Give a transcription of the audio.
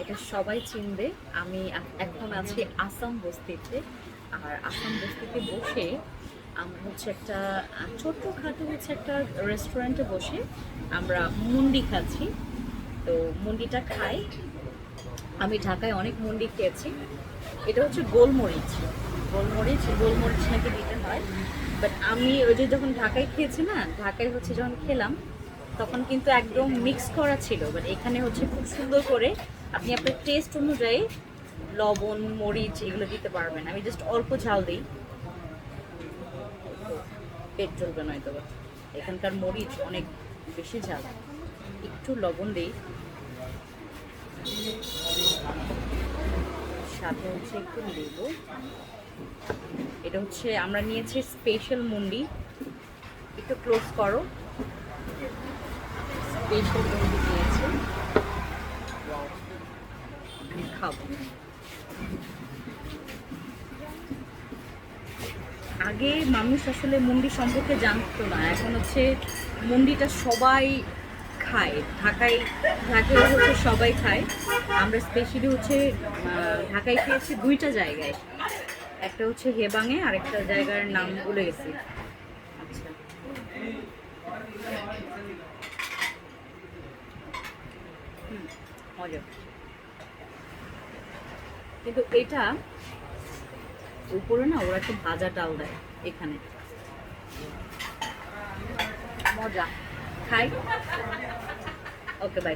এটা সবাই চিনবে। আমি এখন আছি আসাম বস্তিতে। আর আসাম বস্তিতে বসে আমরা হচ্ছে একটা ছোট্টখাটো হচ্ছে একটা রেস্টুরেন্টে বসে আমরা মুন্ডি খাচ্ছি। তো মুন্ডিটা খাই। আমি ঢাকায় অনেক মুন্ডি খেয়েছি। এটা হচ্ছে গোলমরিচ। গোলমরিচ নাকি দিতে হয়। বাট আমি ওই যে যখন ঢাকায় খেয়েছি না, ঢাকায় হচ্ছে যখন খেলাম তখন কিন্তু একদম মিক্স করা ছিল। বাট এখানে হচ্ছে খুব সুন্দর করে আপনি আপনার টেস্ট অনুযায়ী লবণ, মরিচ এগুলো দিতে পারবেন। আমি জাস্ট অল্প ঝাল দিই, পেট চলবে নয়তো। এখানকার মরিচ অনেক বেশি ঝাল। একটু লবণ দিই, সাথে হচ্ছে একটু লেবু। এটা হচ্ছে আমরা নিয়েছি স্পেশাল মুন্ডি। একটু ক্লোজ করো। স্পেশাল মুন্ডি নিয়েছি, আমি খাবো। আগে মানুষ আসলে মুন্ডি সম্পর্কে জানতো না, এখন হচ্ছে মুন্ডিটা সবাই খায়। ঢাকায় হচ্ছে সবাই খায়। আমরা স্পেশালি হচ্ছে ঢাকায় খেয়েছি দুইটা জায়গায়, একটা হচ্ছে হেবাঙে আর একটা জায়গার নাম ভুলে গেছি। আচ্ছা, মজা। কিন্তু এটা উপরে না ওরা একটু ভাজা ডাল দেয় এখানে, মজা। খাই। ওকে, বাই।